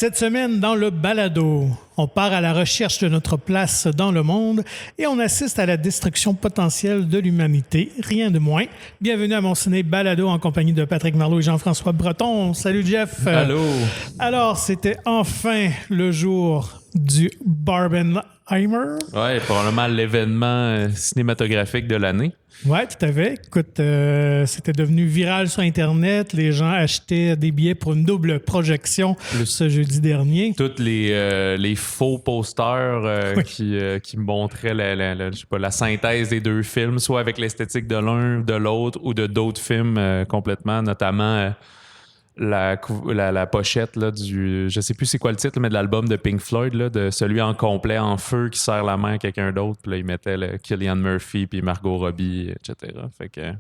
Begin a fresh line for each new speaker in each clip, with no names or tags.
Cette semaine, dans le balado, on part à la recherche de notre place dans le monde et on assiste à la destruction potentielle de l'humanité, rien de moins. Bienvenue à mon ciné balado en compagnie de Patrick Marleau et Jean-François Breton. Salut Jeff.
Allô.
Alors, c'était enfin le jour du Barbenheimer.
Ouais, probablement l'événement cinématographique de l'année.
Ouais, tout à fait. Écoute, c'était devenu viral sur Internet. Les gens achetaient des billets pour une double projection ce jeudi dernier.
Tous les faux posters qui montraient la synthèse des deux films, soit avec l'esthétique de l'un, de l'autre, ou de d'autres films complètement, notamment la pochette là, je sais plus c'est quoi le titre, mais de l'album de Pink Floyd, là, de celui en complet en feu qui serre la main à quelqu'un d'autre, puis là, ils mettaient Cillian Murphy puis Margot Robbie, etc. Fait que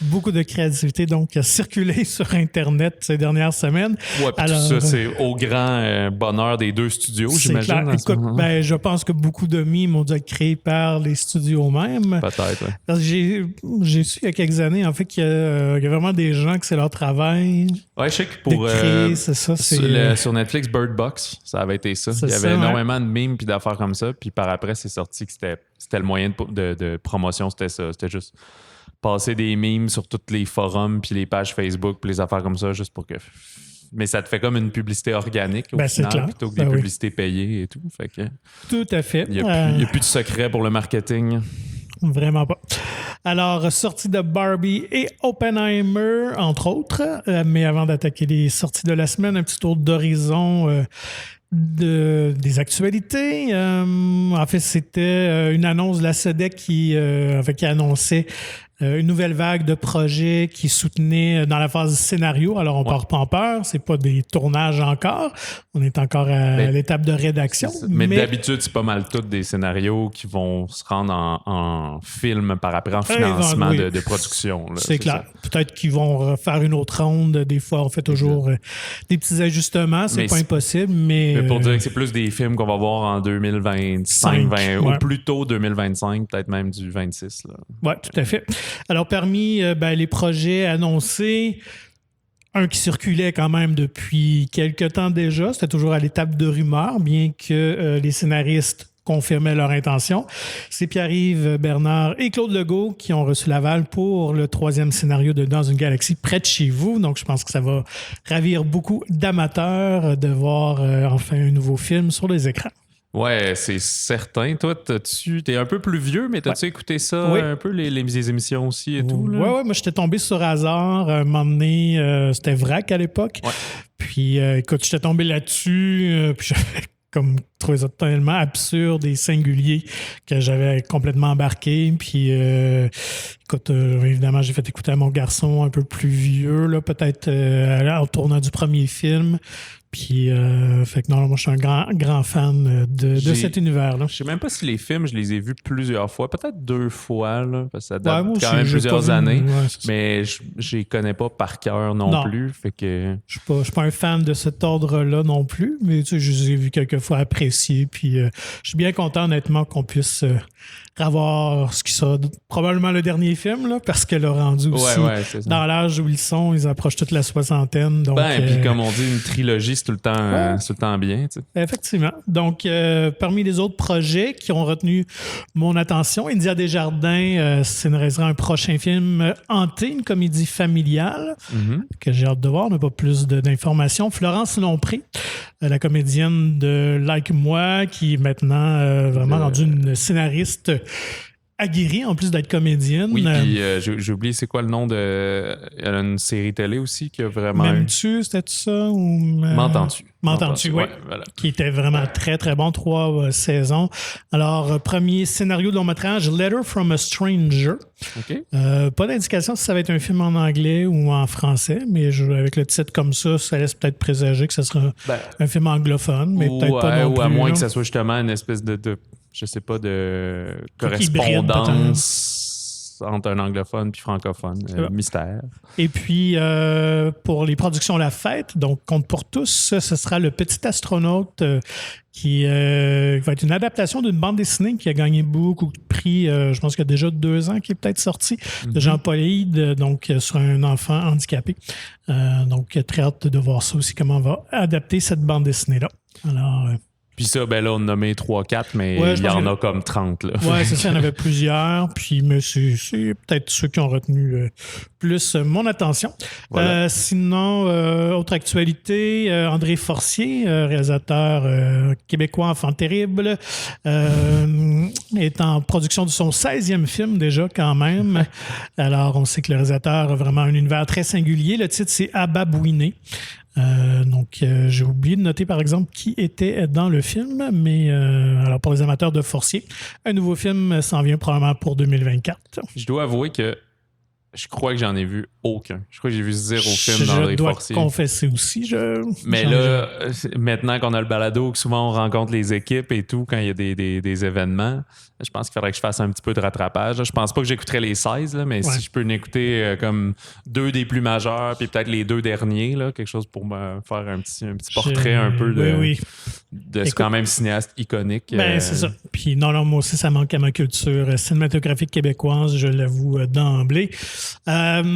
beaucoup de créativité donc a circulé sur Internet ces dernières semaines.
Ouais, puis tout ça, c'est au grand bonheur des deux studios, j'imagine.
Clair. Écoute, je pense que beaucoup de mimes ont dû être créés par les studios eux-mêmes.
Peut-être, oui.
Parce que j'ai su il y a quelques années, en fait, qu'il y a vraiment des gens que c'est leur travail.
Ouais, je sais que pour
créer, c'est ça,
sur Netflix, Bird Box, ça avait été ça. Il y avait énormément de mimes puis d'affaires comme ça. Puis par après, c'est sorti que c'était le moyen de promotion, c'était ça. C'était juste passer des memes sur tous les forums puis les pages Facebook puis les affaires comme ça, juste pour que... Mais ça te fait comme une publicité organique au final,
clair.
plutôt que des publicités payées et tout. Fait que,
tout à fait.
Il n'y a plus de secret pour le marketing.
Vraiment pas. Alors, sortie de Barbie et Oppenheimer, entre autres. Mais avant d'attaquer les sorties de la semaine, un petit tour d'horizon des actualités. En fait, c'était une annonce de la SEDEC qui annonçait une nouvelle vague de projets qui soutenaient dans la phase scénario. Alors, on part pas en peur. C'est pas des tournages encore. On est encore à l'étape de rédaction.
Mais d'habitude, c'est pas mal tous des scénarios qui vont se rendre en film par après, en financement de production. Là,
c'est clair. Ça. Peut-être qu'ils vont faire une autre ronde. Des fois, on fait toujours des petits ajustements. C'est pas impossible, mais
pour dire que c'est plus des films qu'on va voir en 2025, ou plutôt 2025, peut-être même du 26.
Oui, tout à fait. Alors, parmi les projets annoncés, un qui circulait quand même depuis quelques temps déjà, c'était toujours à l'étape de rumeur, bien que les scénaristes confirmaient leur intention. C'est Pierre-Yves Bernard et Claude Legault qui ont reçu l'aval pour le 3e scénario de Dans une galaxie près de chez vous. Donc, je pense que ça va ravir beaucoup d'amateurs de voir enfin un nouveau film sur les écrans.
Ouais, c'est certain. Toi, t'es un peu plus vieux, mais t'as-tu écouté ça un peu, les émissions aussi et tout? Là?
Ouais, moi, j'étais tombé sur hasard. Un moment donné, c'était VRAC à l'époque. Ouais. Puis, écoute, j'étais tombé là-dessus, puis j'avais comme trouvé ça tellement absurde et singulier que j'avais complètement embarqué. Puis, écoute, évidemment, j'ai fait écouter à mon garçon un peu plus vieux, là, peut-être en tournant du premier film. Puis, fait que non, moi, je suis un grand fan de cet univers-là.
Je sais même pas si les films, je les ai vus plusieurs fois, peut-être 2 fois, là, parce que ça date quand même plusieurs années. Mais je les connais pas par cœur non plus. Fait que...
Je suis pas un fan de cet ordre-là non plus, mais tu sais, je les ai vus quelques fois appréciés. Puis, je suis bien content, honnêtement, qu'on puisse avoir ce qui sera probablement le dernier film, là, parce que le rendu aussi, dans l'âge où ils approchent toute la soixantaine. Donc,
puis comme on dit, une trilogie, c'est tout le temps bien. Tu sais.
Effectivement. Donc, parmi les autres projets qui ont retenu mon attention, India Desjardins scénarisera un prochain film hanté, une comédie familiale, que j'ai hâte de voir. On n'a pas plus d'informations. Florence Lompré, la comédienne de Like Moi, qui est maintenant vraiment rendue une scénariste aguerrie, en plus d'être comédienne.
Oui, puis j'ai oublié c'est quoi le nom de... Elle a une série télé aussi qui a vraiment...
M'aimes-tu, c'était ça? Ou
M'entends-tu?
M'entends-tu, oui. Ouais, voilà. Qui était vraiment très, très bon. 3 saisons. Alors, premier scénario de long-métrage, Letter from a Stranger.
OK.
Pas d'indication si ça va être un film en anglais ou en français, mais avec le titre comme ça laisse peut-être présager que ce sera un film anglophone, mais peut-être pas non plus.
Ou à moins que ça soit justement une espèce de je sais pas, de correspondance entre un anglophone puis francophone. Mystère.
Et puis, pour les productions La Fête, donc Compte pour tous, ce sera Le Petit Astronaute qui va être une adaptation d'une bande dessinée qui a gagné beaucoup de prix, je pense qu'il y a déjà 2 ans, qui est peut-être sorti, de Jean-Paul Hyde, donc sur un enfant handicapé. Donc, très hâte de voir ça aussi, comment on va adapter cette bande dessinée-là. Alors...
Puis ça, ben là, on a nommé 3-4, mais il y en a comme 30. Là.
Oui, c'est ça, il y en avait plusieurs. Puis, mais c'est peut-être ceux qui ont retenu plus mon attention. Voilà. Sinon, autre actualité, André Forcier, réalisateur québécois enfant terrible, est en production de son 16e film déjà quand même. Alors, on sait que le réalisateur a vraiment un univers très singulier. Le titre, c'est Ababouiné. Donc, j'ai oublié de noter, par exemple, qui était dans le film, mais alors pour les amateurs de Forcier, un nouveau film s'en vient probablement pour 2024. Je
dois avouer que je crois que j'en ai vu aucun. Je crois que j'ai vu 0 film d'André Forcier.
Je dois confesser aussi.
Mais là, maintenant qu'on a le balado, que souvent on rencontre les équipes et tout quand il y a des événements, je pense qu'il faudrait que je fasse un petit peu de rattrapage. Je pense pas que j'écouterais les 16, là, mais si je peux en écouter comme 2 des plus majeurs puis peut-être les 2 derniers, là, quelque chose pour me faire un petit portrait un peu de ce quand même cinéaste iconique.
Ben, c'est ça. Puis non, moi aussi, ça manque à ma culture cinématographique québécoise, je l'avoue d'emblée.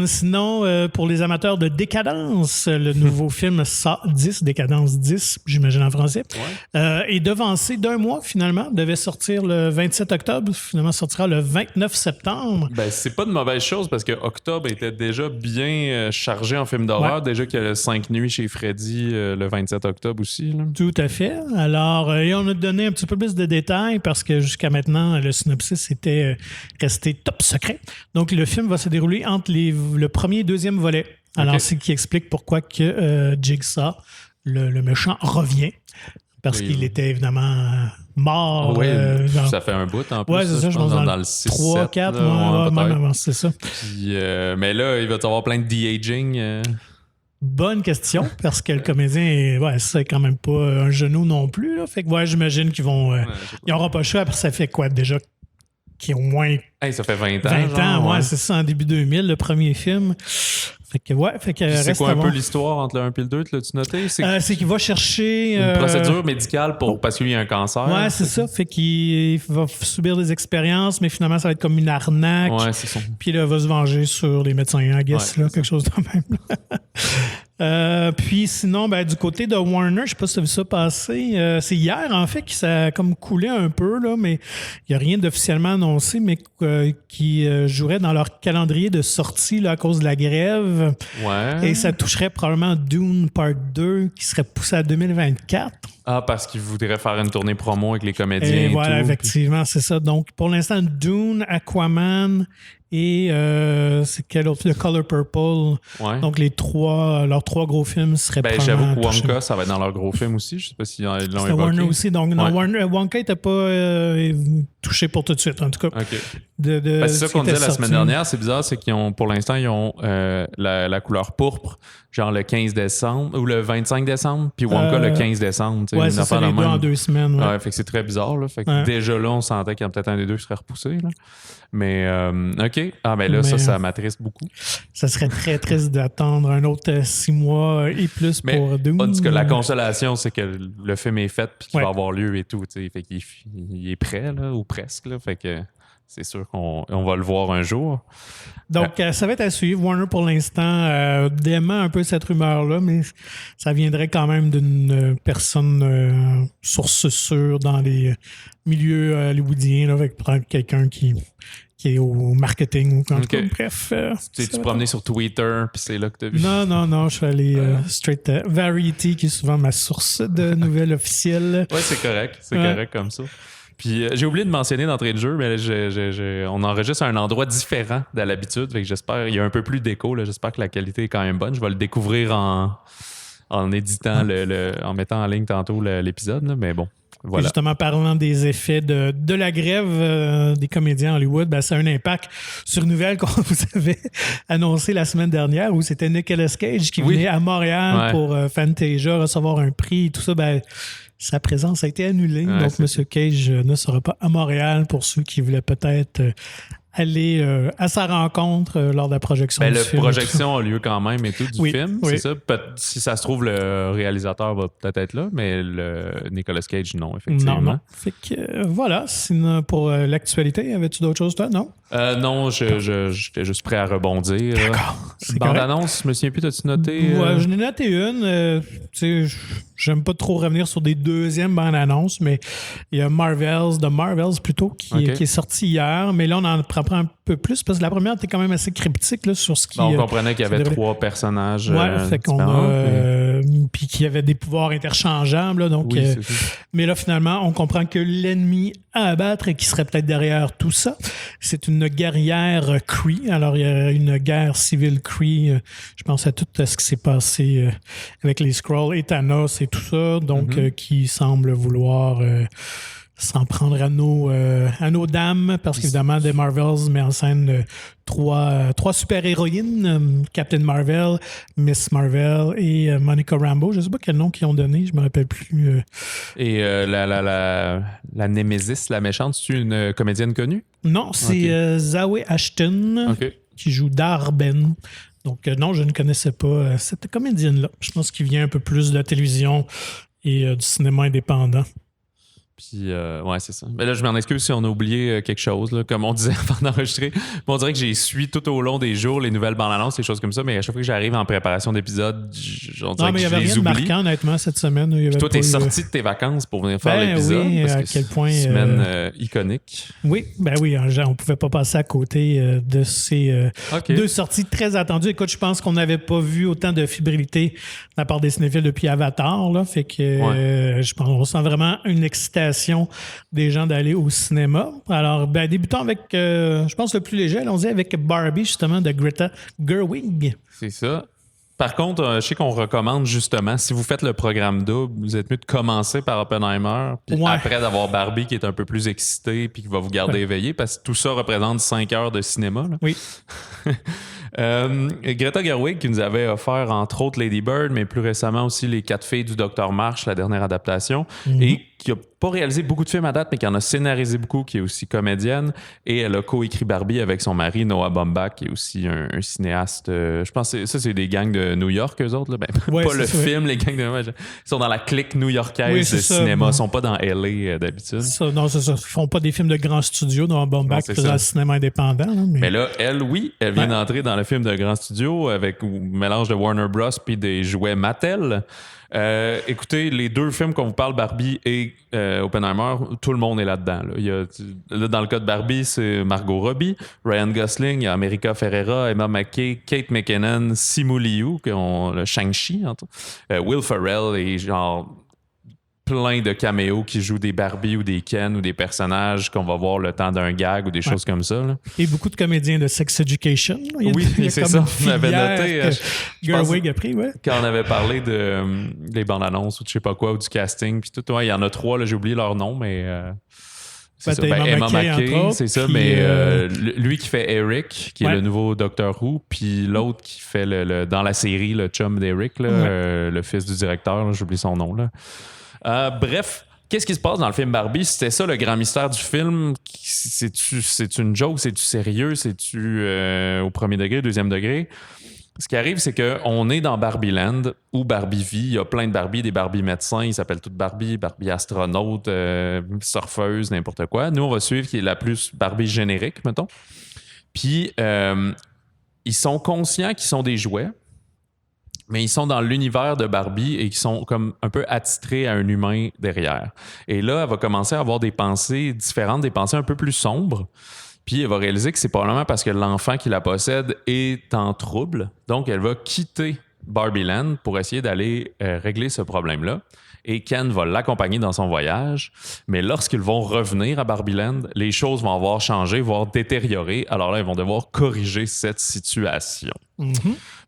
Sinon, pour les amateurs de Décadence, le nouveau film SA 10, Décadence 10, j'imagine en français, est devancé d'1 mois finalement, devait sortir le 27 octobre, finalement sortira le 29 septembre.
Ben, c'est pas de mauvaise chose parce que octobre était déjà bien chargé en films d'horreur, déjà qu'il y a le 5 nuits chez Freddy le 27 octobre aussi. Là.
Tout à fait. Alors, et on a donné un petit peu plus de détails parce que jusqu'à maintenant, le synopsis était resté top secret. Donc, le film va se dérouler entre le premier et deuxième volet. Alors, c'est ce qui explique pourquoi que Jigsaw, le méchant, revient. Parce qu'il était évidemment mort.
Oui, ça fait un bout en plus.
Oui, c'est ça, je pense dans le 6, 3, 4, même, c'est ça.
Puis, mais là, il va y avoir plein de de-aging.
Bonne question, parce que le comédien, c'est quand même pas un genou non plus. Là. Fait que, j'imagine qu'ils vont. Ils n'auront pas le choix, après ça fait quoi déjà? Qui est au moins.
Ça fait 20 ans.
20 ans, c'est ça, en début 2000, le premier film. Fait que
c'est quoi un peu l'histoire entre le 1 et le 2, l'as-tu noté?
C'est qu'il va chercher...
une procédure médicale parce qu'il y a un cancer.
Ouais, c'est ça. Fait qu'il va subir des expériences, mais finalement, ça va être comme une arnaque.
Ouais, c'est ça.
Puis là, il va se venger sur les médecins, I guess, quelque chose de même. Puis sinon, du côté de Warner, je sais pas si tu as vu ça passer. C'est hier, en fait, que ça a comme coulé un peu, là, mais il n'y a rien d'officiellement annoncé, mais qui jouerait dans leur calendrier de sortie là, à cause de la grève.
Ouais.
Et ça toucherait probablement Dune Part 2 qui serait poussé à 2024.
Ah, parce qu'ils voudraient faire une tournée promo avec les comédiens et
voilà,
tout.
Effectivement, c'est ça. Donc, pour l'instant, Dune, Aquaman et c'est quel autre? Le Color Purple.
Ouais.
Donc, leurs 3 gros films seraient
j'avoue que Wonka, ça va être dans leurs gros films aussi. Je sais pas s'ils l'ont évoqué.
C'était Warner aussi. Donc, Wonka n'était pas touché pour tout de suite, en tout cas.
OK. C'est ça qu'on disait la semaine dernière. C'est bizarre, c'est pour l'instant, ils ont la couleur pourpre, genre le 15 décembre ou le 25 décembre, puis Wonka le 15 décembre.
Ouais, c'est ça, les deux en 2 semaines.
Ouais, fait que c'est très bizarre. Là. Fait que déjà là, on sentait qu'il y en a peut-être un des deux qui serait repoussé. Là. Mais OK. Ah, ben là, ça m'attriste beaucoup. Ça
serait très triste d'attendre un autre 6 mois et plus pour Dune.
En tout cas, la consolation, c'est que le film est fait puis qu'il va avoir lieu et tout. T'sais. Fait qu'il est prêt, là, ou presque. Là. Fait que c'est sûr qu'on va le voir un jour.
Donc, ça va être à suivre. Warner, pour l'instant, dément un peu cette rumeur-là, mais ça viendrait quand même d'une personne source sûre dans les milieux hollywoodiens, là, avec quelqu'un qui est au marketing ou quand même. Bref.
Tu promené sur Twitter, puis c'est là que tu as vu.
Non, je suis allé straight à Variety, qui est souvent ma source de nouvelles officielles.
Oui, c'est correct. C'est correct comme ça. Puis j'ai oublié de mentionner d'entrée de jeu, mais on enregistre à un endroit différent de l'habitude. Fait que j'espère, il y a un peu plus d'écho. Là, j'espère que la qualité est quand même bonne. Je vais le découvrir en éditant, en mettant en ligne tantôt l'épisode. Là, mais bon, voilà.
Et justement, parlant des effets de la grève des comédiens à Hollywood, ça a un impact sur une nouvelle qu'on vous avait annoncée la semaine dernière où c'était Nicolas Cage qui venait à Montréal pour Fantasia recevoir un prix et tout ça. sa présence a été annulée. Donc, M. Cage ne sera pas à Montréal pour ceux qui voulaient peut-être aller à sa rencontre lors de la projection du film.
La projection a lieu quand même et tout du film, c'est ça? Si ça se trouve, le réalisateur va peut-être être là, mais le Nicolas Cage, non, effectivement.
Non. Fait que voilà, sinon pour l'actualité, avais-tu d'autres choses, toi? Non?
Non, j'étais juste prêt à rebondir.
D'accord.
Bande-annonce, je me souviens plus, t'as-tu noté?
Ouais, je n'ai noté une. Tu sais, j'aime pas trop revenir sur des deuxièmes bandes-annonces, mais il y a The Marvels plutôt, qui est sorti hier. Mais là, on en apprend un peu plus parce que la première était quand même assez cryptique là, sur ce qui.
On comprenait qu'il y avait 3 personnages.
Fait qu'on puis qu'il y avait des pouvoirs interchangeables. Là, donc, mais là, finalement, on comprend que l'ennemi à abattre et qui serait peut-être derrière tout ça, c'est une guerrière Kree. Alors, il y a une guerre civile Kree. Je pense à tout ce qui s'est passé avec les Skrulls et Thanos et tout ça. Donc, qui semble vouloir s'en prendre à nos dames, parce qu'évidemment, The Marvels met en scène trois super-héroïnes, Captain Marvel, Miss Marvel et Monica Rambeau. Je ne sais pas quel nom qu'ils ont donné, je ne me rappelle plus.
Et la Némésis, la méchante, c'est une comédienne connue?
Non, c'est Zawe Ashton qui joue Darben. Donc non, je ne connaissais pas cette comédienne-là. Je pense qu'il vient un peu plus de la télévision et du cinéma indépendant.
Puis, c'est ça. Mais là, je m'en excuse si on a oublié quelque chose, là, comme on disait avant d'enregistrer. On dirait que j'ai suivi tout au long des jours les nouvelles bandes annonces, les choses comme ça, mais à chaque fois que j'arrive en préparation d'épisode, on dirait que je les oublie. Non, mais il n'y avait rien de marquant,
honnêtement, cette semaine.
Puis toi, t'es sorti de tes vacances pour venir faire l'épisode.
Oui,
parce
à
que
quel point.
Semaine iconique.
Oui, on ne pouvait pas passer à côté de ces 2 sorties très attendues. Écoute, je pense qu'on n'avait pas vu autant de fébrilité de la part des cinéphiles depuis Avatar, là. Fait que je pense qu'on sent vraiment une excitation des gens d'aller au cinéma. Alors, débutons avec, je pense, le plus léger, allons-y avec Barbie, justement, de Greta Gerwig.
C'est ça. Par contre, je sais qu'on recommande, justement, si vous faites le programme double, vous êtes mieux de commencer par Oppenheimer, puis après d'avoir Barbie qui est un peu plus excité puis qui va vous garder éveillé, parce que tout ça représente 5 heures de cinéma. Là.
Oui.
Greta Gerwig qui nous avait offert entre autres Lady Bird, mais plus récemment aussi Les 4 filles du Dr March, la dernière adaptation, et qui a pas réalisé beaucoup de films à date, mais qui en a scénarisé beaucoup, qui est aussi comédienne, et elle a coécrit Barbie avec son mari Noah Baumbach, qui est aussi un cinéaste. Je pense que ça, c'est des gangs de New York, eux autres. Là. Ben, pas le film, les gangs de New York. Ils sont dans la clique new-yorkaise de cinéma. Ils ne sont pas dans LA d'habitude.
Non, c'est ça. Ils font pas des films de grands studios. Noah Baumbach faisait le cinéma indépendant. Là, mais
là, elle vient d'entrer dans le film de grand studio avec un mélange de Warner Bros. Puis des jouets Mattel. Écoutez, les 2 films qu'on vous parle, Barbie et Oppenheimer, tout le monde est là-dedans. Là, dans le cas de Barbie, c'est Margot Robbie, Ryan Gosling, il y a America Ferrera, Emma McKay, Kate McKinnon, Simu Liu, qui ont le Shang-Chi, Will Ferrell et genre plein de caméos qui jouent des Barbie ou des Ken ou des personnages qu'on va voir le temps d'un gag ou des choses comme ça. Là.
Et beaucoup de comédiens de Sex Education.
C'est ça. On avait noté.
Gerwig a pris,
quand on avait parlé des bandes annonces ou de je sais pas quoi, ou du casting, puis tout, il y en a 3, là, j'ai oublié leur nom, mais. C'est ça. Emma McKay, c'est ça, mais lui qui fait Eric, qui est le nouveau Doctor Who, puis l'autre qui fait dans la série, le chum d'Eric, le fils du directeur, là, j'oublie son nom. Là. Bref, qu'est-ce qui se passe dans le film Barbie? C'était ça le grand mystère du film. C'est-tu une joke? C'est-tu sérieux? C'est-tu au premier degré, deuxième degré? Ce qui arrive, c'est qu'on est dans Barbie Land ou Barbie Vie. Il y a plein de Barbie, des Barbie médecins. Ils s'appellent toutes Barbie, Barbie astronaute, surfeuse, n'importe quoi. Nous, on va suivre qui est la plus Barbie générique, mettons. Puis, ils sont conscients qu'ils sont des jouets, mais ils sont dans l'univers de Barbie et qui sont comme un peu attitrés à un humain derrière. Et là, elle va commencer à avoir des pensées différentes, des pensées un peu plus sombres. Puis elle va réaliser que c'est probablement parce que l'enfant qui la possède est en trouble. Donc, elle va quitter Barbie Land pour essayer d'aller régler ce problème-là. Et Ken va l'accompagner dans son voyage. Mais lorsqu'ils vont revenir à Barbie Land, les choses vont avoir changé, voire détérioré. Alors là, ils vont devoir corriger cette situation.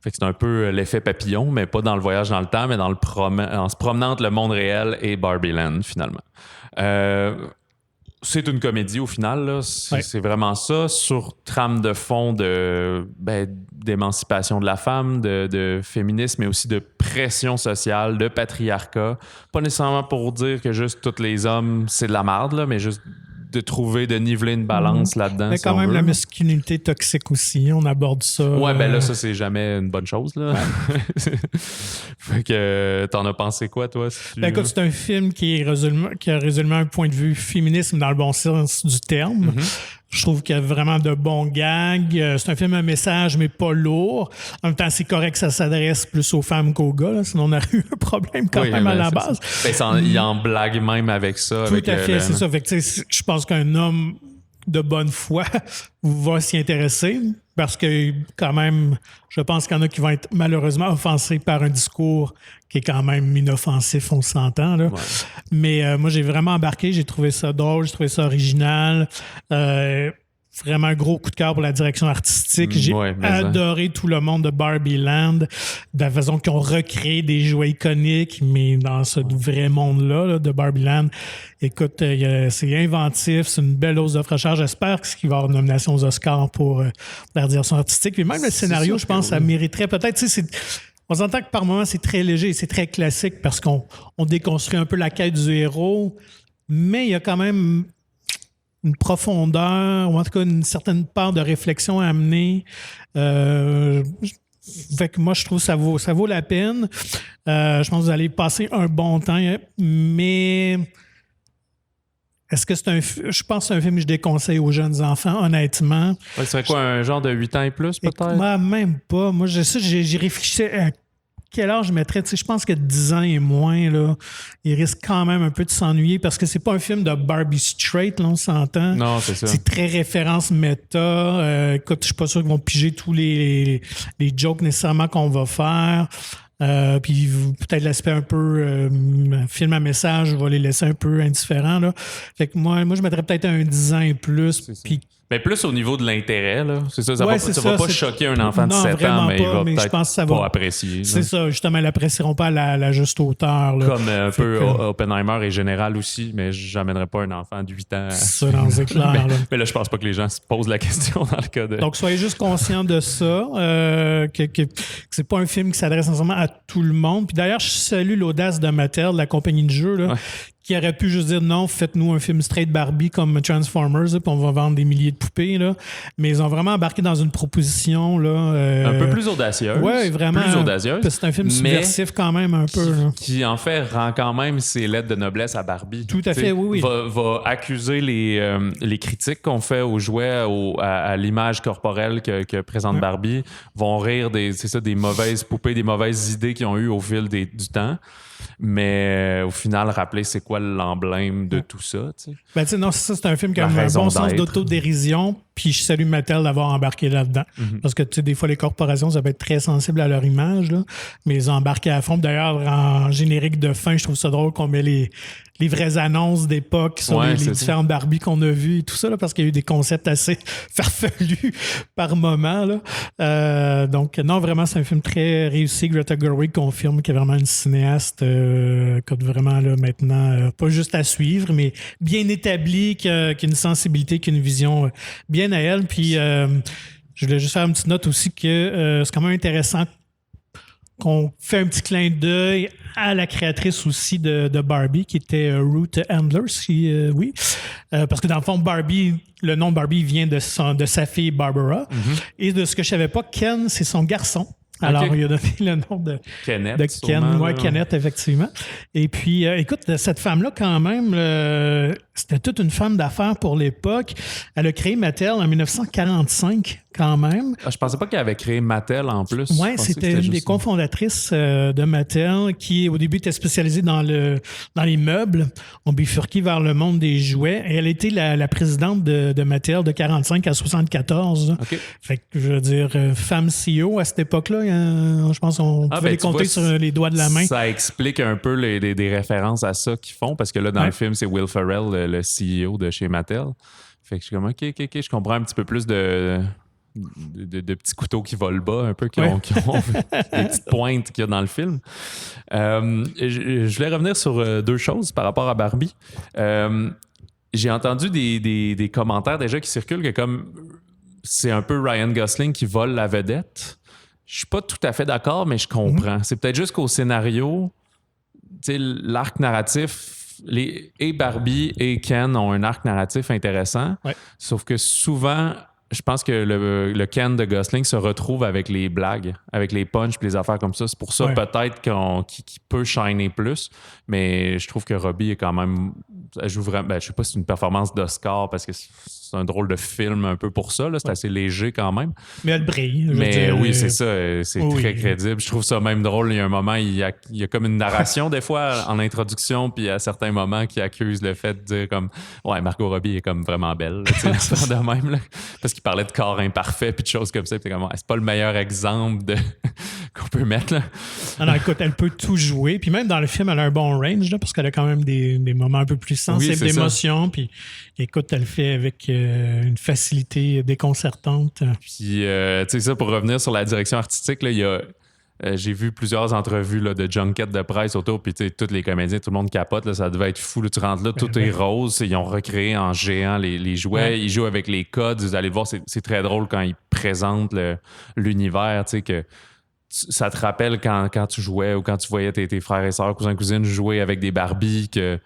Fait que c'est un peu l'effet papillon, mais pas dans le voyage dans le temps, mais en se promenant entre le monde réel et Barbie Land, finalement. c'est une comédie au final, là. C'est vraiment ça, sur trame de fond d'émancipation de la femme, de féminisme, mais aussi de pression sociale, de patriarcat. Pas nécessairement pour dire que juste tous les hommes, c'est de la merde, là, mais juste de niveler une balance là-dedans.
Mais quand même, la masculinité toxique aussi, on aborde ça.
Ouais, ben là, ça, c'est jamais une bonne chose, là. Ouais. Fait que t'en as pensé quoi, toi?
Écoute, c'est un film qui a résolument un point de vue féminisme dans le bon sens du terme. Mm-hmm. Je trouve qu'il y a vraiment de bons gags. C'est un film à message, mais pas lourd. En même temps, c'est correct que ça s'adresse plus aux femmes qu'aux gars. Là, sinon, on aurait eu un problème quand même à la base.
Il en blague même avec ça.
Tout à fait, c'est ça. Fait que, je pense qu'un homme de bonne foi va s'y intéresser parce que quand même, je pense qu'il y en a qui vont être malheureusement offensés par un discours qui est quand même inoffensif, on s'entend. Là. Ouais. Mais moi, j'ai vraiment embarqué, j'ai trouvé ça drôle, j'ai trouvé ça original. Vraiment un gros coup de cœur pour la direction artistique. J'ai adoré tout le monde de Barbie Land, de la façon qu'ils ont recréé des jouets iconiques, mais dans ce vrai monde-là de Barbie Land. Écoute, c'est inventif, c'est une belle hausse de fraîcheur. J'espère qu'il va y avoir une nomination aux Oscars pour la direction artistique. Puis même le scénario, je pense, ça mériterait peut-être... On s'entend que par moments, c'est très léger, c'est très classique parce qu'on déconstruit un peu la quête du héros, mais il y a quand même une profondeur, ou en tout cas une certaine part de réflexion à amener. Fait que moi, je trouve que ça vaut la peine. Je pense que vous allez passer un bon temps, mais est-ce que je pense que c'est un film que je déconseille aux jeunes enfants, honnêtement.
Ouais, ce serait quoi, un genre de 8 ans et plus, peut-être?
Moi, même pas. Moi, j'ai réfléchi à quel âge je mettrais. Je pense que 10 ans et moins, là, il risque quand même un peu de s'ennuyer parce que c'est pas un film de Barbie Straight, là, on s'entend.
Non, c'est ça.
C'est très référence méta. Écoute, je suis pas sûr qu'ils vont piger tous les jokes nécessairement qu'on va faire. Puis peut-être l'aspect un peu film à message va les laisser un peu indifférents. Là. Fait que moi, je mettrais peut-être un 10 ans et plus. Puis
mais plus au niveau de l'intérêt, là. C'est ça, ça va pas choquer un enfant de 7 ans, mais il va peut-être pas apprécier.
C'est ça, justement, ils l'apprécieront pas à la juste hauteur. Là.
Comme un peu Oppenheimer est général aussi, mais j'amènerai pas un enfant de 8 ans.
Ça, c'est clair.
mais là, je pense pas que les gens se posent la question dans le cas de...
Donc, soyez juste conscients de ça, que c'est pas un film qui s'adresse nécessairement à tout le monde. Puis d'ailleurs, je salue l'audace de Mattel, de la compagnie de jeux, là, qui aurait pu juste dire non, faites-nous un film straight Barbie comme Transformers, puis on va vendre des milliers de poupées. Là. Mais ils ont vraiment embarqué dans une proposition. Là,
un peu plus audacieuse.
Oui, vraiment.
Plus audacieuse.
C'est un film subversif quand même un peu.
Qui en fait rend quand même ses lettres de noblesse à Barbie.
Tout à fait, oui.
Va accuser les critiques qu'on fait aux jouets, à l'image corporelle que présente Barbie, vont rire des mauvaises poupées, des mauvaises idées qu'ils ont eues au fil du temps. Mais au final, rappeler c'est quoi l'emblème de tout ça.
Non, c'est un film qui a un bon sens d'autodérision. Puis je salue Mattel d'avoir embarqué là-dedans. Mm-hmm. Parce que des fois, les corporations, ça peut être très sensible à leur image. Là, mais ils ont embarqué à fond. D'ailleurs, en générique de fin, je trouve ça drôle qu'on met les vraies annonces d'époque sur les différentes Barbies qu'on a vues et tout ça, là, parce qu'il y a eu des concepts assez farfelus par moment. Là. Donc, non, vraiment, c'est un film très réussi. Greta Gerwig confirme qu'elle est vraiment une cinéaste vraiment là, maintenant, pas juste à suivre, mais bien établie, qui a une sensibilité, qui a une vision bien à elle. Puis, je voulais juste faire une petite note aussi que c'est quand même intéressant qu'on fait un petit clin d'œil à la créatrice aussi de Barbie, qui était Ruth Handler, parce que dans le fond, Barbie, le nom Barbie vient de sa fille Barbara. Mm-hmm. Et de ce que je savais pas, Ken, c'est son garçon. Alors, il a donné le nom de
Kenneth.
De Ken, Kenneth, effectivement. Et puis, écoute, cette femme-là, quand même, c'était toute une femme d'affaires pour l'époque. Elle a créé Mattel en 1945, quand même.
Je pensais pas qu'elle avait créé Mattel en plus.
Oui, c'était une des cofondatrices de Mattel qui, au début, était spécialisée dans les meubles. On bifurquait vers le monde des jouets. Et elle était la présidente de Mattel de 45 à 74.
Okay.
Fait que, je veux dire, femme CEO à cette époque-là, je pense qu'on pouvait les compter sur les doigts de la main.
Ça explique un peu des références à ça qu'ils font, parce que là, dans le film, c'est Will Ferrell, le CEO de chez Mattel. Fait que je suis comme, OK, je comprends un petit peu plus de petits couteaux qui volent bas, un peu, qui ont des petites pointes qu'il y a dans le film. Je voulais revenir sur deux choses par rapport à Barbie. j'ai entendu des commentaires déjà qui circulent que comme c'est un peu Ryan Gosling qui vole la vedette. Je suis pas tout à fait d'accord, mais je comprends. C'est peut-être juste qu'au scénario, tu sais, l'arc narratif, et Barbie et Ken ont un arc narratif intéressant.
Ouais.
Sauf que souvent, je pense que le Ken de Gosling se retrouve avec les blagues, avec les punchs et les affaires comme ça. C'est pour ça peut-être qu'il peut shiner plus. Mais je trouve que Robbie est quand même... Elle joue vraiment... Ben, je sais pas si c'est une performance d'Oscar parce que c'est un drôle de film un peu pour ça. Là. C'est assez léger quand même.
Mais elle brille.
Mais oui, c'est ça. C'est très crédible. Je trouve ça même drôle. Il y a un moment, il y a comme une narration des fois en introduction, puis à certains moments qui accuse le fait de dire comme ouais, Margot Robbie est comme vraiment belle. De même, là, parce qu'il parlait de corps imparfait puis de choses comme ça. Puis comme c'est pas le meilleur exemple qu'on peut mettre. Là.
Alors écoute, elle peut tout jouer. Puis même dans le film, elle a un bon range là, parce qu'elle a quand même des moments un peu plus sensibles d'émotion. Puis écoute, elle le fait avec une facilité déconcertante.
Puis, tu sais, ça, pour revenir sur la direction artistique, là, il y a. J'ai vu plusieurs entrevues là, de junkets de presse autour, puis tous les comédiens, tout le monde capote, là, ça devait être fou. Là, tu rentres là, tout est rose. Ils ont recréé en géant les jouets. Ils jouent avec les codes. Vous allez voir, c'est très drôle quand ils présentent l'univers, tu sais, que ça te rappelle quand tu jouais ou quand tu voyais tes frères et sœurs, cousins, cousines jouer avec des Barbies, que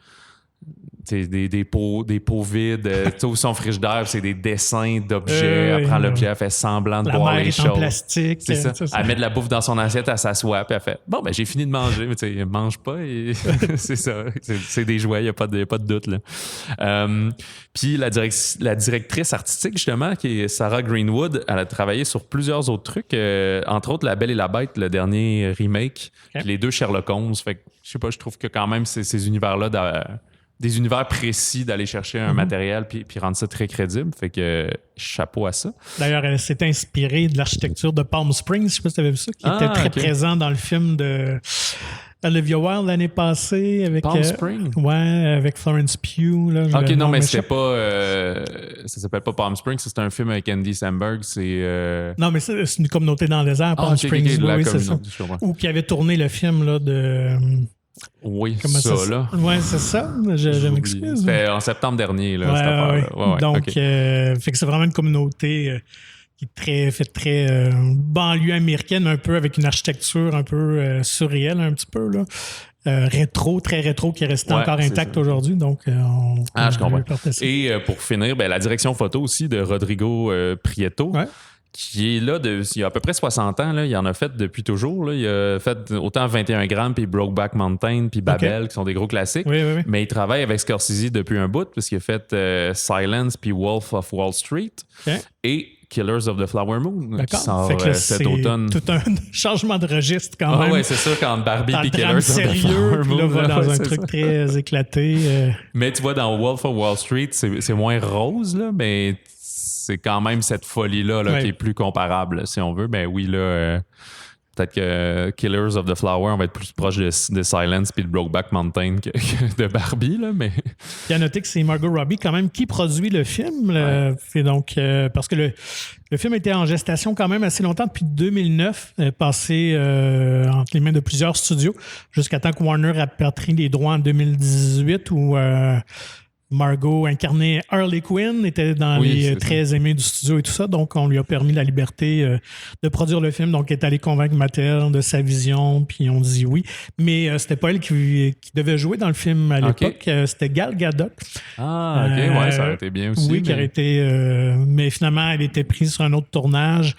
des pots vides, tout son frigidaire, c'est des dessins d'objets. Elle prend l'objet, elle fait semblant de boire les choses.
En plastique.
C'est ça. Elle met de la bouffe dans son assiette, elle s'assoit, puis elle fait bon, ben j'ai fini de manger, mais tu sais, elle mange pas. Et c'est ça. C'est des jouets, il n'y a pas de doute. Là. Puis la directrice artistique, justement, qui est Sarah Greenwood, elle a travaillé sur plusieurs autres trucs, entre autres La Belle et la Bête, le dernier remake, puis les 2 Sherlock Holmes. Fait que, je sais pas, je trouve que quand même ces univers-là, des univers précis d'aller chercher un matériel puis rendre ça très crédible. Fait que chapeau à ça.
D'ailleurs, elle s'est inspirée de l'architecture de Palm Springs, je sais pas si tu avais vu ça, qui était très présent dans le film de Olivia Wilde l'année passée avec
Palm Springs?
Ouais, avec Florence Pugh. Là,
OK, non, mais c'était pas... ça s'appelle pas Palm Springs, c'est un film avec Andy Samberg. C'est...
Non, mais c'est une communauté dans le désert, Palm Springs. Oui, c'est ça. Ou qui avait tourné le film là, de...
Oui, là.
Oui, c'est ça. Je m'excuse.
C'était en septembre dernier, là, cette affaire-là.
Ouais, donc, fait que c'est vraiment une communauté qui est fait très banlieue américaine, un peu avec une architecture un peu surréelle, un petit peu, là. Très rétro, qui est resté encore intact aujourd'hui. Donc,
je comprends. Et pour finir, la direction photo aussi de Rodrigo Prieto. Ouais. Qui est là il y a à peu près 60 ans. Là, il en a fait depuis toujours. Là. Il a fait autant 21 grammes, puis Brokeback Mountain, puis Babel, qui sont des gros classiques.
Oui.
Mais il travaille avec Scorsese depuis un bout, parce qu'il a fait Silence, puis Wolf of Wall Street, et Killers of the Flower Moon, qui sort cet automne.
Tout un changement de registre quand même.
Oui, c'est sûr, quand Barbie et Killers of the Flower Moon.
Là, va dans un truc très éclaté.
Mais tu vois, dans Wolf of Wall Street, c'est moins rose, là, mais... c'est quand même cette folie-là qui est plus comparable, si on veut. Ben oui, là, peut-être que Killers of the Flower, on va être plus proche de Silence puis de Brokeback Mountain que de Barbie, là, mais...
Il y a noté que c'est Margot Robbie, quand même, qui produit le film. Et donc, parce que le film était en gestation quand même assez longtemps, depuis 2009, passé entre les mains de plusieurs studios, jusqu'à temps que Warner a pris les droits en 2018, où... Margot incarnait Harley Quinn, était dans les très aimés du studio et tout ça, donc on lui a permis la liberté de produire le film, donc elle est allée convaincre Mattel de sa vision, puis on dit oui. Mais c'était pas elle qui devait jouer dans le film à l'époque, c'était Gal Gadot.
Ah, OK, ça aurait été bien aussi.
Oui, qui aurait été... mais finalement, elle était prise sur un autre tournage.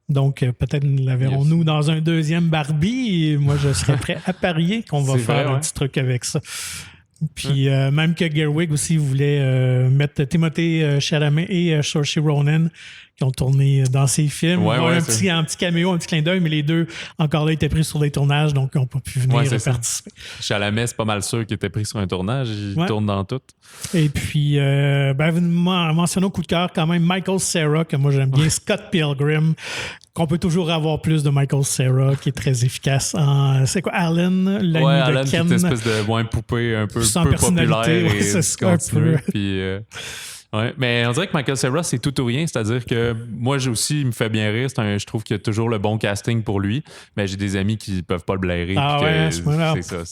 Donc, peut-être la verrons-nous dans un deuxième Barbie. Et moi, je serais prêt à parier qu'on va faire un petit truc avec ça. Puis même que Gerwig aussi voulait mettre Timothée Chalamet et Saoirse Ronan qui ont tourné dans ses films. Un petit caméo, un petit clin d'œil, mais les deux, encore là, étaient pris sur des tournages, donc ils n'ont pas pu venir participer.
Chalamet, c'est pas mal sûr qu'il était pris sur un tournage. Il tourne dans tout.
Et puis, mentionnons coup de cœur quand même Michael Cera, que moi j'aime bien, Scott Pilgrim, qu'on peut toujours avoir plus de Michael Cera, qui est très efficace. C'est quoi, Alan,
Alan, de Ken? Qui est une espèce de poupée un peu populaire et discontinuée. Puis... mais on dirait que Michael Cera, c'est tout ou rien. C'est-à-dire que moi, aussi, il me fait bien rire. Je trouve qu'il y a toujours le bon casting pour lui. Mais j'ai des amis qui peuvent pas le blairer.
C'est ça.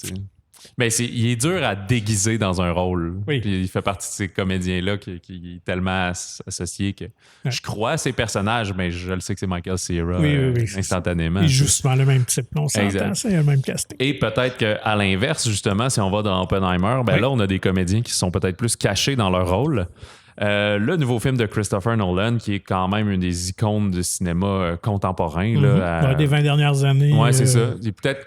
Mais il est dur à déguiser dans un rôle.
Oui.
Puis il fait partie de ces comédiens-là qui est tellement associé que je crois à ces personnages, mais je le sais que c'est Michael Cera instantanément.
Il joue souvent le même type. On s'entend, c'est le même casting.
Et peut-être qu'à l'inverse, justement, si on va dans Oppenheimer, là, on a des comédiens qui sont peut-être plus cachés dans leur rôle. Le nouveau film de Christopher Nolan, qui est quand même une des icônes de cinéma contemporain. Là,
des 20 dernières années.
Ouais, c'est ça. Il est peut-être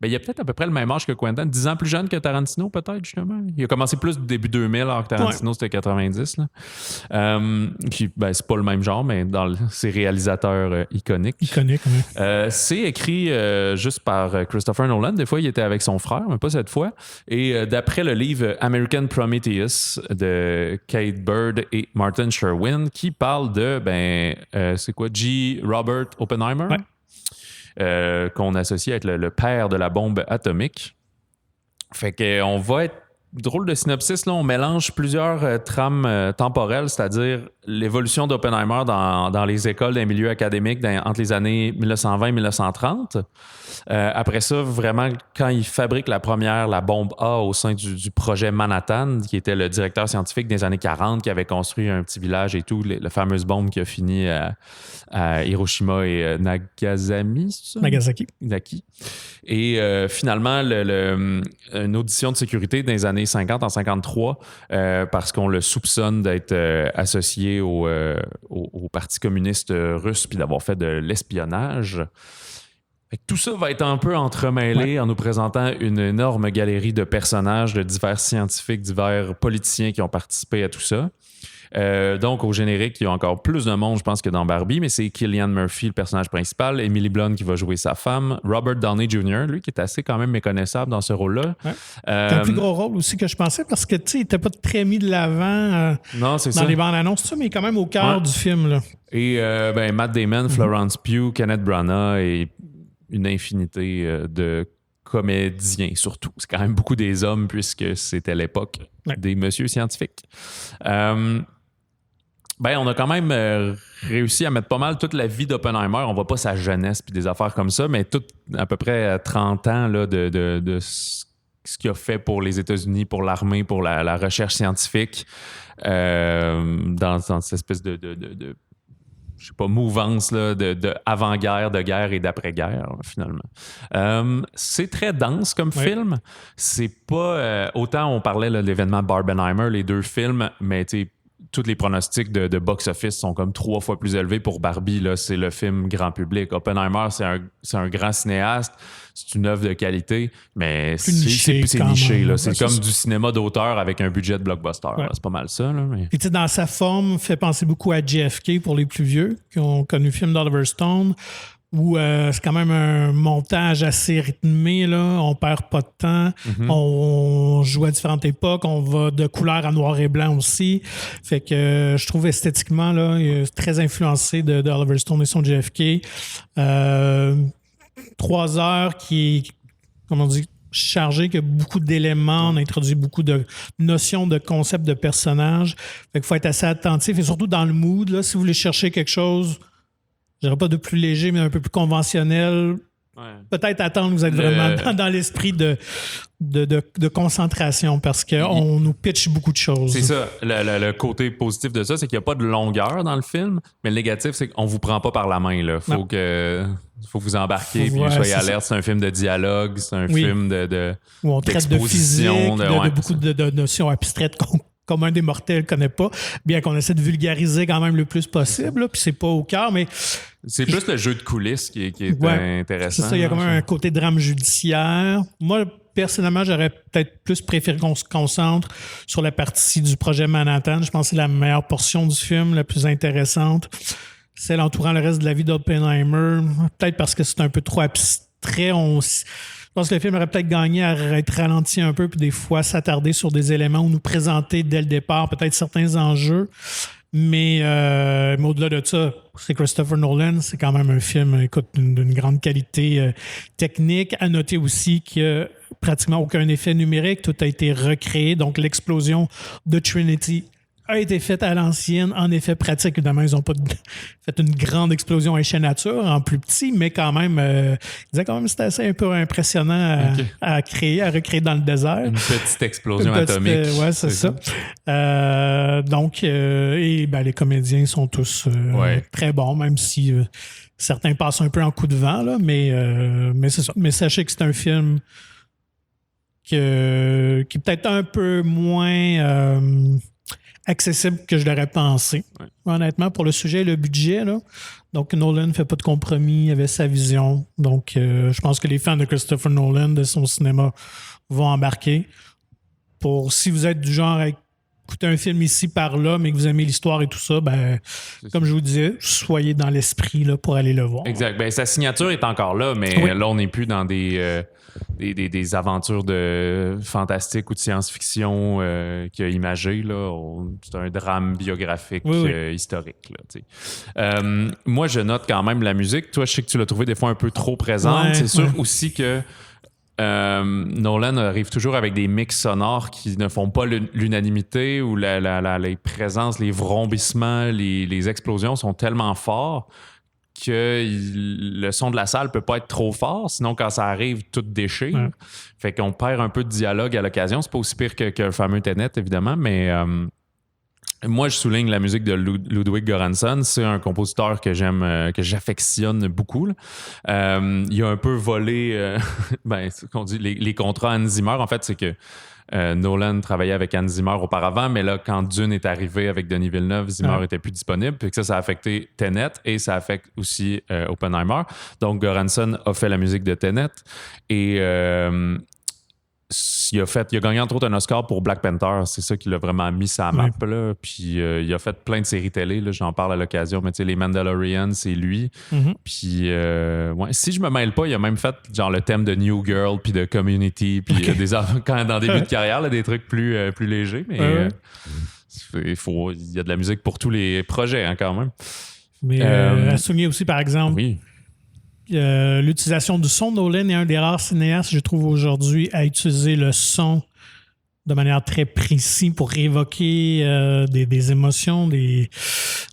il y a peut-être à peu près le même âge que Quentin, 10 ans plus jeune que Tarantino, peut-être, justement. Il a commencé plus début 2000, alors que Tarantino, c'était 90. Là. C'est pas le même genre, mais dans ses réalisateurs iconiques. C'est écrit juste par Christopher Nolan. Des fois, il était avec son frère, mais pas cette fois. Et d'après le livre American Prometheus de Kate Bird et Martin Sherwin, qui parle de, c'est quoi, G. Robert Oppenheimer?
Ouais.
Qu'on associe avec le père de la bombe atomique. Fait qu'on va être... Drôle de synopsis, là, on mélange plusieurs trames temporelles, c'est-à-dire l'évolution d'Oppenheimer dans les écoles d'un milieu académique entre les années 1920 et 1930. Après ça, vraiment, quand il fabrique la bombe A au sein du projet Manhattan, qui était le directeur scientifique des années 40, qui avait construit un petit village et tout, la fameuse bombe qui a fini à Hiroshima et Nagasaki. Et finalement, une audition de sécurité dans les années 50 en 53, parce qu'on le soupçonne d'être associé au Parti communiste russe puis d'avoir fait de l'espionnage. Tout ça va être un peu entremêlé en nous présentant une énorme galerie de personnages, de divers scientifiques, divers politiciens qui ont participé à tout ça. Donc, au générique, il y a encore plus de monde, je pense, que dans Barbie, mais c'est Cillian Murphy, le personnage principal, Emily Blunt qui va jouer sa femme, Robert Downey Jr., lui, qui est assez quand même méconnaissable dans ce rôle-là.
Ouais. C'est un plus gros rôle aussi que je pensais, parce que, tu sais, il n'était pas très mis de l'avant dans les bandes annonces, mais quand même au cœur du film. Là.
Et Matt Damon, Florence Pugh, Kenneth Branagh et une infinité de comédiens, surtout. C'est quand même beaucoup des hommes, puisque c'était l'époque des messieurs scientifiques. On a quand même réussi à mettre pas mal toute la vie d'Oppenheimer. On voit pas sa jeunesse puis des affaires comme ça, mais tout à peu près 30 ans là, de ce qu'il a fait pour les États-Unis, pour l'armée, pour la recherche scientifique, dans cette espèce de je sais pas, mouvance là, de avant-guerre, de guerre et d'après-guerre, finalement. C'est très dense comme film. C'est pas... autant on parlait de l'événement Barbenheimer, les deux films, mais tu sais, tous les pronostics de box-office sont comme 3 fois plus élevés pour Barbie. Là, c'est le film grand public. Oppenheimer, c'est un grand cinéaste. C'est une œuvre de qualité, mais c'est niché. Là. C'est comme du cinéma d'auteur avec un budget de blockbuster. Ouais. C'est pas mal ça. Là, mais...
Et dans sa forme, fait penser beaucoup à JFK pour les plus vieux qui ont connu le film d'Oliver Stone, où c'est quand même un montage assez rythmé, là. On perd pas de temps. Mm-hmm. On joue à différentes époques. On va de couleur à noir et blanc aussi. Fait que je trouve esthétiquement, là, très influencé de Oliver Stone et son JFK. 3 heures qui est, comment on dit, chargé, qui a beaucoup d'éléments. On introduit beaucoup de notions, de concepts, de personnages. Fait qu'il faut être assez attentif et surtout dans le mood, là, si vous voulez chercher quelque chose... Je dirais pas de plus léger, mais un peu plus conventionnel. Ouais. Peut-être attendre que vous êtes vraiment dans l'esprit de concentration, parce qu'on nous pitch beaucoup de choses.
C'est ça. Le côté positif de ça, c'est qu'il n'y a pas de longueur dans le film, mais le négatif, c'est qu'on ne vous prend pas par la main. Il faut que vous embarquiez et vous soyez alerte. C'est un film de dialogue, c'est un film
où on traite de physique, de beaucoup de notions abstraites comme un des mortels ne connaît pas, bien qu'on essaie de vulgariser quand même le plus possible, là, puis c'est pas au cœur, mais...
C'est plus le jeu de coulisses qui est intéressant.
C'est ça, il y a quand même un côté drame judiciaire. Moi, personnellement, j'aurais peut-être plus préféré qu'on se concentre sur la partie du projet Manhattan. Je pense que c'est la meilleure portion du film, la plus intéressante. Celle entourant le reste de la vie d'Oppenheimer, peut-être parce que c'est un peu trop abstrait. Je pense que le film aurait peut-être gagné à être ralenti un peu, puis des fois s'attarder sur des éléments ou nous présenter dès le départ peut-être certains enjeux. Mais au-delà de ça, c'est Christopher Nolan, c'est quand même un film, écoute, d'une grande qualité technique. À noter aussi qu'il n'y a pratiquement aucun effet numérique, tout a été recréé. Donc l'explosion de Trinity a été fait à l'ancienne, en effet pratique. Évidemment, ils n'ont pas fait une grande explosion à chez nature, en plus petit, mais quand même, ils disaient quand même que c'était assez un peu impressionnant à recréer dans le désert.
Une petite explosion atomique.
Oui, c'est ça. Donc, les comédiens sont tous très bons, même si certains passent un peu en coup de vent, là, mais c'est ça. Mais sachez que c'est un film qui est peut-être un peu moins accessible que je l'aurais pensé. Ouais. Honnêtement, pour le sujet et le budget, là. Donc, Nolan ne fait pas de compromis, il avait sa vision. Donc, je pense que les fans de Christopher Nolan, de son cinéma, vont embarquer. Si vous êtes du genre à écouter un film ici par là, mais que vous aimez l'histoire et tout ça, comme je vous disais, soyez dans l'esprit là, pour aller le voir.
Exact. Ben, sa signature est encore là, mais là, on n'est plus dans des aventures de fantastique ou de science-fiction qu'il a imagé. Là. C'est un drame biographique historique. Là, moi, je note quand même la musique. Toi, je sais que tu l'as trouvé des fois un peu trop présente. C'est sûr aussi que Nolan arrive toujours avec des mix sonores qui ne font pas l'unanimité, où les présences, les vrombissements, les explosions sont tellement forts que le son de la salle peut pas être trop fort, sinon quand ça arrive, tout déchire. Ouais. Fait qu'on perd un peu de dialogue à l'occasion. C'est pas aussi pire que le fameux Tenet, évidemment, mais moi, je souligne la musique de Ludwig Göransson. C'est un compositeur que j'aime, que j'affectionne beaucoup. Il a un peu volé qu'on dit, les contrats Hans Zimmer. En fait, c'est que Nolan travaillait avec Hans Zimmer auparavant, mais là, quand Dune est arrivé avec Denis Villeneuve, Zimmer n'était plus disponible. Puis que ça a affecté Tenet et ça affecte aussi Oppenheimer. Donc, Göransson a fait la musique de Tenet et il a gagné entre autres un Oscar pour Black Panther. C'est ça qui l'a vraiment mis sa map. Là. Puis il a fait plein de séries télé. Là, j'en parle à l'occasion. Mais tu sais, les Mandalorians, c'est lui. Mm-hmm. Puis si je me mêle pas, il a même fait genre le thème de New Girl puis de Community. Puis quand dans début de carrière, là, des trucs plus légers. Mais il y a de la musique pour tous les projets hein, quand même.
Mais à souligner aussi, par exemple, l'utilisation du son. Nolan est un des rares cinéastes, je trouve, aujourd'hui, à utiliser le son de manière très précise pour évoquer des émotions, des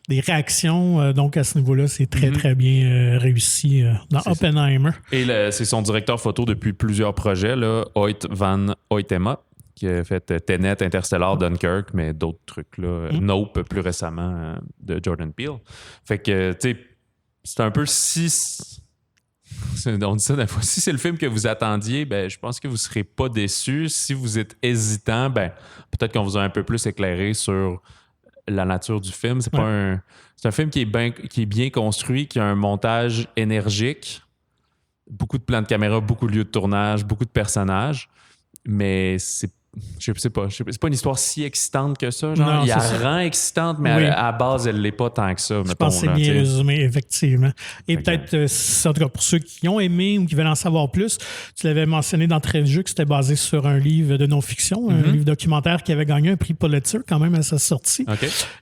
réactions. Donc, à ce niveau-là, c'est très, très bien réussi dans Oppenheimer.
Et c'est son directeur photo depuis plusieurs projets, là, Hoyt van Hoytema, qui a fait Tenet, Interstellar, Dunkirk, mais d'autres trucs. Là. Nope, plus récemment, de Jordan Peele. Fait que, tu sais, c'est un peu on dit ça des fois. Si c'est le film que vous attendiez, je pense que vous ne serez pas déçus. Si vous êtes hésitant, peut-être qu'on vous a un peu plus éclairé sur la nature du film. C'est un film qui est bien construit, qui a un montage énergique, beaucoup de plans de caméra, beaucoup de lieux de tournage, beaucoup de personnages, mais je sais pas une histoire si excitante que ça. Genre, non, il la rend excitante, mais à la base, elle l'est pas tant que ça.
Je pense que c'est bien résumé, effectivement. Et peut-être, en tout cas, pour ceux qui ont aimé ou qui veulent en savoir plus, tu l'avais mentionné d'entrée de jeu que c'était basé sur un livre de non-fiction, un livre documentaire qui avait gagné un prix Pulitzer quand même à sa sortie.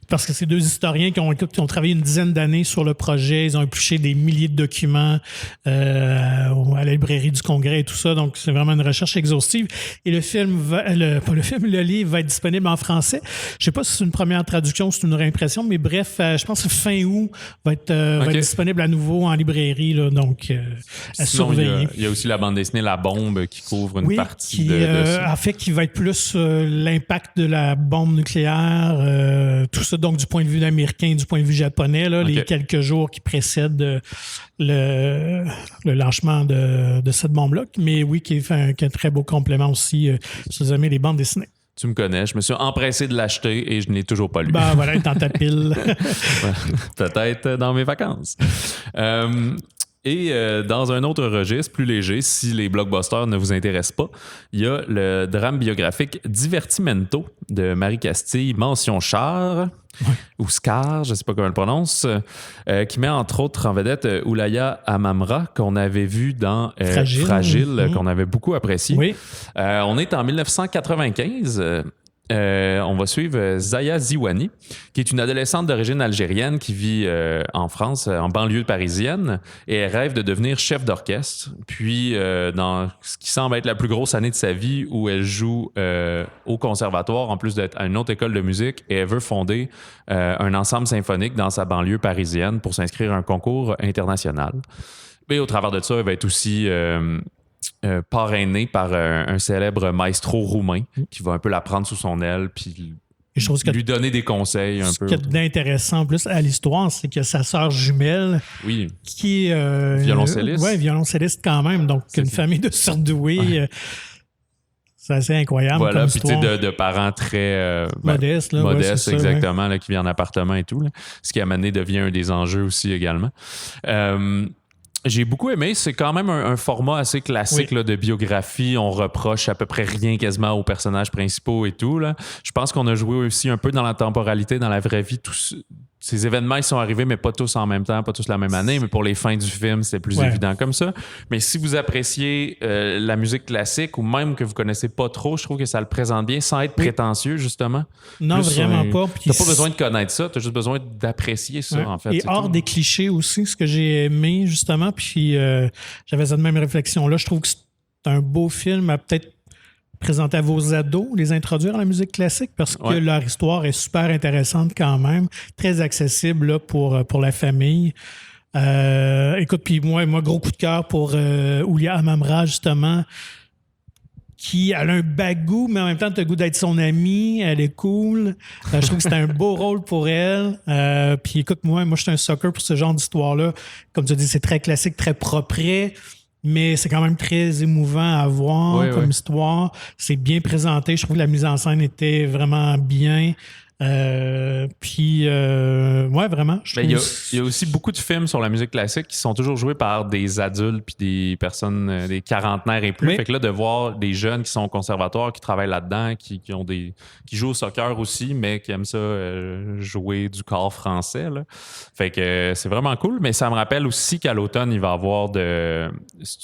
Parce que c'est deux historiens qui ont travaillé une dizaine d'années sur le projet. Ils ont épluché des milliers de documents à la librairie du Congrès et tout ça. Donc, c'est vraiment une recherche exhaustive. Et le film le livre va être disponible en français. Je ne sais pas si c'est une première traduction ou si c'est une réimpression, mais bref, je pense que fin août va être disponible à nouveau en librairie. Là, donc, à surveiller.
Il y a aussi la bande dessinée La Bombe qui couvre une partie de ça.
En fait, qui va être plus l'impact de la bombe nucléaire, tout ça donc du point de vue américain, du point de vue japonais, là, les quelques jours qui précèdent le lâchement de cette bombe-là. Mais oui, qui est un très beau complément aussi, si vous aimez les bandes dessinées.
Tu me connais, je me suis empressé de l'acheter et je ne l'ai toujours pas lu.
Voilà, il est dans ta pile.
Peut-être dans mes vacances. Et dans un autre registre, plus léger, si les blockbusters ne vous intéressent pas, il y a le drame biographique Divertimento de Marie Castille, mention Char, ou Scar, je ne sais pas comment elle le prononce, qui met entre autres en vedette Oulaya Amamra, qu'on avait vu dans Fragile qu'on avait beaucoup apprécié.
Oui.
On est en 1995. on va suivre Zaya Ziwani, qui est une adolescente d'origine algérienne qui vit en France, en banlieue parisienne, et elle rêve de devenir chef d'orchestre. Puis, dans ce qui semble être la plus grosse année de sa vie, où elle joue au conservatoire, en plus d'être à une autre école de musique, et elle veut fonder un ensemble symphonique dans sa banlieue parisienne pour s'inscrire à un concours international. Et au travers de ça, elle va être aussi parrainé par un célèbre maestro roumain qui va un peu la prendre sous son aile puis lui donner des conseils un peu.
Ce qui est d'intéressant en plus à l'histoire, c'est que sa sœur jumelle, qui est
violoncelliste.
Oui, violoncelliste quand même, donc une famille de surdoués. C'est assez incroyable.
Voilà,
comme
puis tu sais, de parents très
modestes,
modestes, exactement, là, qui vivent en appartement et tout. Là, ce qui à un moment donné devient un des enjeux aussi également. J'ai beaucoup aimé. C'est quand même un format assez classique là, de biographie. On reproche à peu près rien quasiment aux personnages principaux et tout. Là. Je pense qu'on a joué aussi un peu dans la temporalité, dans la vraie vie. Ces événements, ils sont arrivés, mais pas tous en même temps, pas tous la même année. Mais pour les fins du film, c'est plus évident comme ça. Mais si vous appréciez la musique classique ou même que vous connaissez pas trop, je trouve que ça le présente bien sans être prétentieux, justement.
Non, plus, vraiment pas.
T'as pas besoin de connaître ça, t'as juste besoin d'apprécier ça, en fait.
Et hors des clichés aussi, ce que j'ai aimé, justement. Puis j'avais cette même réflexion-là. Je trouve que c'est un beau film à peut-être présenter à vos ados, les introduire à la musique classique parce que leur histoire est super intéressante quand même, très accessible là, pour la famille. Écoute, puis moi, gros coup de cœur pour Oulia Amamra, justement, qui a un bagou, mais en même temps, tu as le goût d'être son amie. Elle est cool. Je trouve que c'était un beau rôle pour elle. Puis écoute, moi, je suis un sucker pour ce genre d'histoire-là. Comme tu dis, c'est très classique, très propre. Mais c'est quand même très émouvant à voir comme histoire. C'est bien présenté. Je trouve que la mise en scène était vraiment bien. Vraiment.
Il y a aussi beaucoup de films sur la musique classique qui sont toujours joués par des adultes puis des personnes, des quarantenaires et plus. Fait que là, de voir des jeunes qui sont au conservatoire, qui travaillent là-dedans, qui jouent au soccer aussi, mais qui aiment ça jouer du corps français. Là. Fait que c'est vraiment cool. Mais ça me rappelle aussi qu'à l'automne, il va y avoir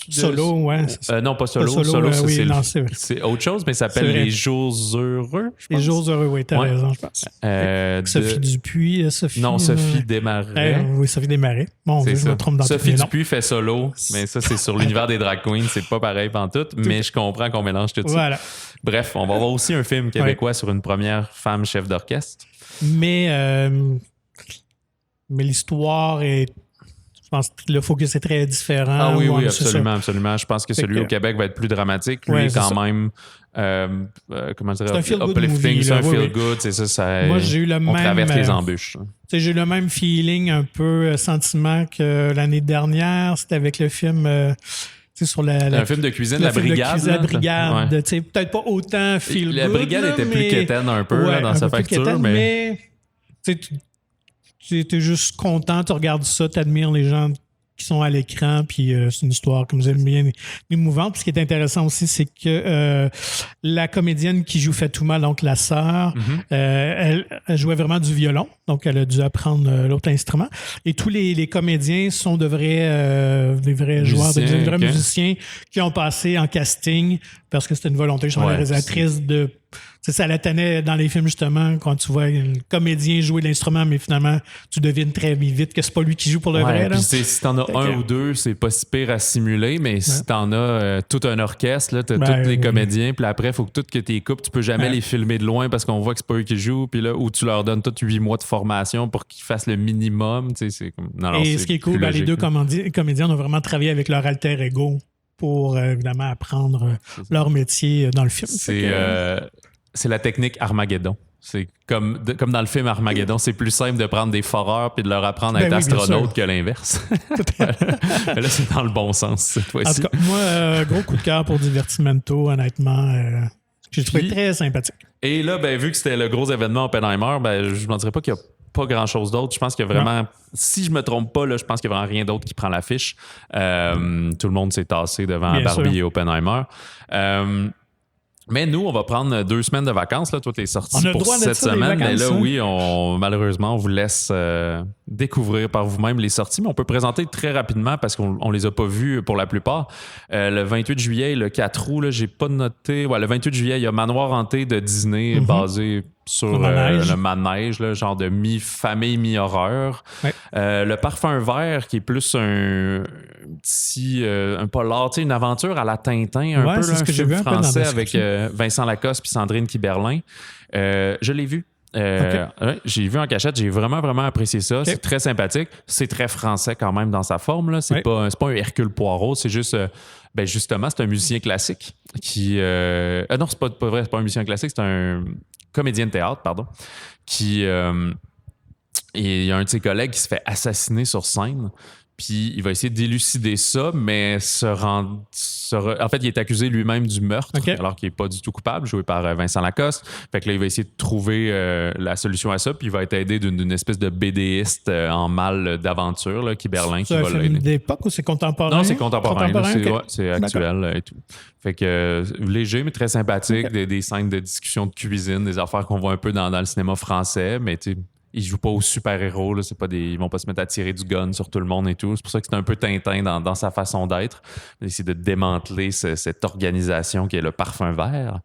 Solo,
non, pas Solo. Solo, c'est autre chose, mais ça s'appelle Les Jours Heureux.
Les Jours Heureux, oui, t'as raison, je pense. Sophie Dupuis,
Sophie Desmarais.
Oui, Sophie Desmarais. Bon, je me trompe dans
Sophie Dupuis fait Solo, mais ça, c'est sur l'univers des drag queens. C'est pas pareil pantoute, mais je comprends qu'on mélange tout ça. Bref, on va voir aussi un film québécois sur une première femme chef d'orchestre.
Mais l'histoire est... Je pense que le focus est très différent.
Ah oui, absolument. Je pense que celui au Québec va être plus dramatique. Lui, quand même... comment dire, uplifting, c'est un feel good, c'est ça.
Moi, j'ai eu
on traverse les embûches.
J'ai eu le même feeling, un peu sentiment que l'année dernière, c'était avec le film sur
un film de cuisine, La Brigade.
La Brigade. Peut-être pas autant feel good.
La Brigade était plus quétaine un peu dans sa facture, mais
tu es juste content, tu regardes ça, tu admires les gens qui sont à l'écran, puis c'est une histoire, comme vous avez bien, émouvante. Puis ce qui est intéressant aussi, c'est que la comédienne qui joue Fatouma, donc la sœur, elle jouait vraiment du violon, donc elle a dû apprendre l'autre instrument. Et tous les comédiens sont des vrais joueurs, des vrais musiciens qui ont passé en casting parce que c'était une volonté chez la réalisatrice de... Ça la tenait dans les films, justement, quand tu vois un comédien jouer de l'instrument, mais finalement, tu devines très vite que c'est pas lui qui joue pour le vrai. Là.
Si t'en as un ou deux, c'est pas si pire à simuler, mais si t'en as tout un orchestre, là, t'as tous les comédiens, puis après, il faut que tout que t'es coupes, tu peux jamais les filmer de loin parce qu'on voit que c'est pas eux qui jouent, puis là, où tu leur donnes tous 8 mois de formation pour qu'ils fassent le minimum. C'est comme...
Et ce qui est cool, les deux comédiens ont vraiment travaillé avec leur alter ego pour, évidemment, apprendre leur métier dans le film.
C'est la technique Armageddon. C'est comme dans le film Armageddon, c'est plus simple de prendre des foreurs puis de leur apprendre à être astronaute que l'inverse. Là, c'est dans le bon sens cette fois-ci.
En tout cas, moi, gros coup de cœur pour Divertimento, honnêtement. J'ai trouvé très sympathique.
Et là, vu que c'était le gros événement Oppenheimer, je ne dirais pas qu'il n'y a pas grand-chose d'autre. Je pense qu'il y a vraiment... Si je me trompe pas, là, je pense qu'il n'y a vraiment rien d'autre qui prend l'affiche. Tout le monde s'est tassé devant Barbie et Oppenheimer. Mais nous, on va prendre 2 semaines de vacances. Là. Toi, t'es sorti
On a le
pour
droit d'être
cette
ça, des
semaine. Mais
vacances,
là,
hein?
oui, malheureusement, on vous laisse découvrir par vous-même les sorties. Mais on peut présenter très rapidement parce qu'on les a pas vus pour la plupart. Le 28 juillet et le 4 août, là, j'ai pas noté. Ouais, le 28 juillet, il y a Manoir Hanté de Disney basé sur le manège, là, genre de mi-famille, mi-horreur.
Ouais.
Le Parfum Vert, qui est plus un petit un polar, une aventure à la Tintin, un peu là, un film français avec Vincent Lacoste puis Sandrine Kiberlin. Je l'ai vu. Ouais, j'ai vu en cachette, j'ai vraiment, vraiment apprécié ça. Okay. C'est très sympathique. C'est très français quand même dans sa forme. Là. C'est pas un Hercule Poirot, c'est juste... justement, c'est un musicien classique qui... non, c'est pas vrai, c'est pas un musicien classique, c'est un comédien de théâtre, pardon, qui... il y a un de ses collègues qui se fait assassiner sur scène. Puis il va essayer d'élucider ça, mais en fait, il est accusé lui-même du meurtre, alors qu'il n'est pas du tout coupable, joué par Vincent Lacoste. Fait que là, il va essayer de trouver la solution à ça, puis il va être aidé d'une espèce de BDiste en mal d'aventure, là, Kiberlin, qui va l'aider. C'est un film
d'époque ou c'est contemporain?
Non, c'est contemporain. C'est actuel et tout. Fait que léger, mais très sympathique, des scènes de discussion de cuisine, des affaires qu'on voit un peu dans le cinéma français, mais tu sais, ils jouent pas aux super-héros, là, c'est pas ils vont pas se mettre à tirer du gun sur tout le monde et tout. C'est pour ça que c'est un peu Tintin dans sa façon d'être. Essayer de démanteler cette organisation qui est le Parfum Vert.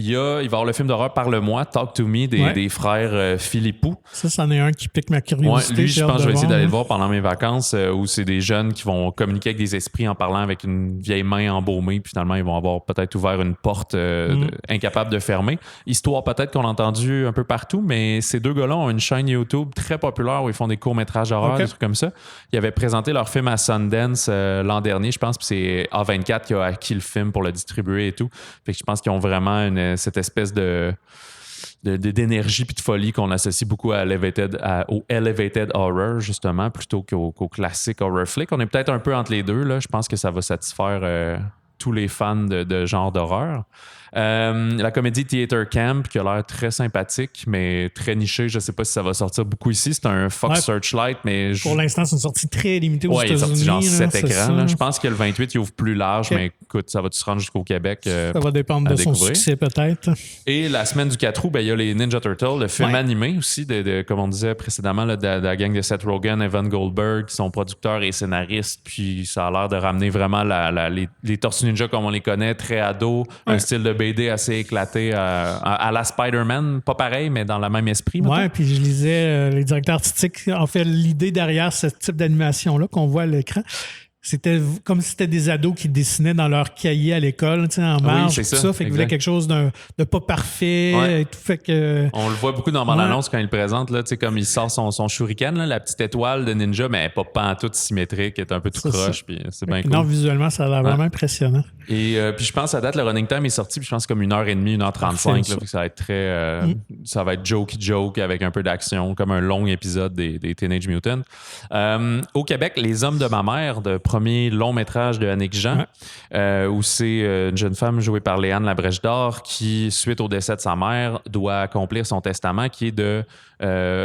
Il va y avoir le film d'horreur Parle-moi, Talk to Me des frères Philippou.
Ça, c'en est un qui pique ma curiosité.
Ouais, lui, je pense que je vais essayer d'aller le voir pendant mes vacances où c'est des jeunes qui vont communiquer avec des esprits en parlant avec une vieille main embaumée. Puis finalement, ils vont avoir peut-être ouvert une porte incapable de fermer. Histoire peut-être qu'on a entendu un peu partout, mais ces deux gars-là ont une chaîne YouTube très populaire où ils font des courts-métrages d'horreur, des trucs comme ça. Ils avaient présenté leur film à Sundance l'an dernier, je pense, puis c'est A24 qui a acquis le film pour le distribuer et tout. Fait que je pense qu'ils ont vraiment cette espèce d'énergie puis de folie qu'on associe beaucoup à au elevated horror, justement, plutôt qu'au classique horror flick. On est peut-être un peu entre les deux, là. Je pense que ça va satisfaire tous les fans de genre d'horreur. La comédie Theater Camp qui a l'air très sympathique mais très nichée, je sais pas si ça va sortir beaucoup ici, c'est un Fox Searchlight mais
pour l'instant c'est une sortie très limitée aux États-Unis.
Il est sorti genre 7 écrans là. Je pense que le 28 il ouvre plus large mais écoute, ça va-tu se rendre jusqu'au Québec
ça va dépendre de son succès peut-être.
Et la semaine du 4 août, il y a les Ninja Turtles, le film animé aussi comme on disait précédemment là, de la gang de Seth Rogen, Evan Goldberg qui sont producteurs et scénaristes, puis ça a l'air de ramener vraiment les Tortues Ninja comme on les connaît, très ado, un style de BD assez éclaté à la Spider-Man, pas pareil, mais dans le même esprit.
Oui, puis je lisais les directeurs artistiques, en fait, l'idée derrière ce type d'animation-là qu'on voit à l'écran, c'était comme si c'était des ados qui dessinaient dans leur cahier à l'école, en marge, tout ça. Fait qu'ils voulaient quelque chose de pas parfait. Et tout, fait que,
on le voit beaucoup dans l'annonce quand il le présente, là, comme il sort son shuriken, là, la petite étoile de ninja, mais elle n'est pas en tout symétrique, elle est un peu tout croche, puis c'est bien cool.
Non, visuellement, ça a l'air vraiment impressionnant.
Et puis je pense à date, le running time est sorti, puis je pense comme 1h30, 1h35, là, ça va être très... ça va être joke avec un peu d'action, comme un long épisode des Teenage Mutant. Au Québec, Les Hommes de ma mère, de premier long métrage de Annick Jean, où c'est une jeune femme jouée par Léane Labrèche d'Or qui, suite au décès de sa mère, doit accomplir son testament qui est de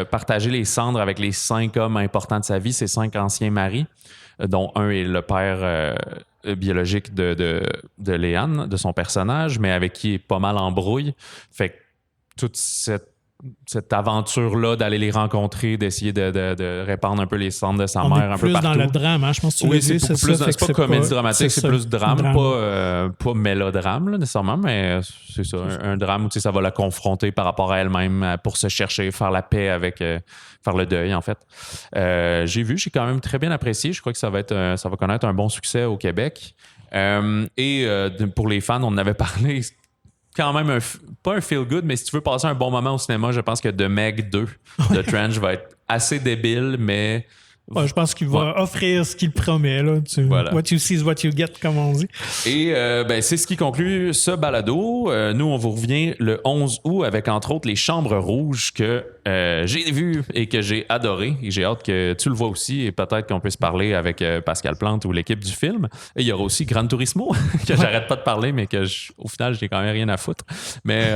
partager les cendres avec les 5 hommes importants de sa vie, ses 5 anciens maris, dont un est le père biologique de Léane, de son personnage, mais avec qui il est pas mal en brouille. Fait que toute cette aventure-là d'aller les rencontrer, d'essayer de répandre un peu les cendres de sa mère un peu partout.
Plus dans le drame, hein? Je pense que tu
l'as dit, c'est pas comédie dramatique, c'est plus drame. Pas mélodrame là, nécessairement, mais c'est ça, un drame où ça va la confronter par rapport à elle-même pour se chercher, faire la paix avec, faire le deuil en fait. J'ai quand même très bien apprécié. Je crois que ça va connaître un bon succès au Québec. Pour les fans, on en avait parlé. Quand même pas un feel good, mais si tu veux passer un bon moment au cinéma, je pense que The Meg 2 de Trench va être assez débile, mais
Ouais, je pense qu'il va offrir ce qu'il promet. Là. Voilà. What you see is what you get, comme on dit.
Et c'est ce qui conclut ce balado. Nous, on vous revient le 11 août avec, entre autres, Les Chambres Rouges que j'ai vu et que j'ai adoré. Et j'ai hâte que tu le vois aussi et peut-être qu'on puisse parler avec Pascal Plante ou l'équipe du film. Et il y aura aussi Gran Turismo, que j'arrête pas de parler, mais que au final, j'ai quand même rien à foutre. Mais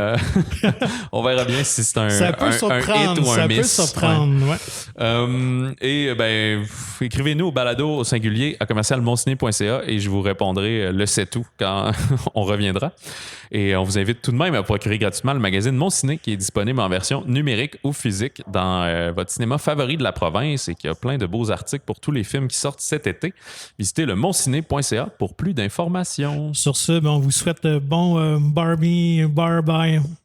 on verra bien si c'est un hit ou un miss.
Ça peut surprendre, ouais.
Et écrivez-nous au balado au singulier à commercial-monciné.ca et je vous répondrai le c'est tout quand on reviendra. Et on vous invite tout de même à procurer gratuitement le magazine Mon Ciné qui est disponible en version numérique ou physique dans votre cinéma favori de la province et qui a plein de beaux articles pour tous les films qui sortent cet été. Visitez le monciné.ca pour plus d'informations.
Sur ce, on vous souhaite bon Barbenheimer.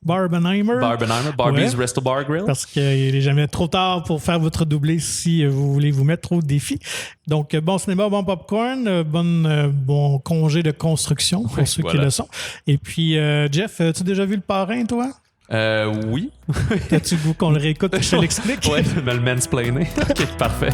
Barbie's Resto Bar Grill.
Parce qu'il n'est jamais trop tard pour faire votre doublé si vous voulez vous mettre au défi. Donc, bon cinéma, bon popcorn, bon congé de construction pour ceux qui le sont. Et puis, Jeff, as-tu déjà vu Le Parrain, toi?
Oui.
As-tu le goût qu'on le réécoute et je te l'explique?
Ouais, me le mansplainer. OK, parfait.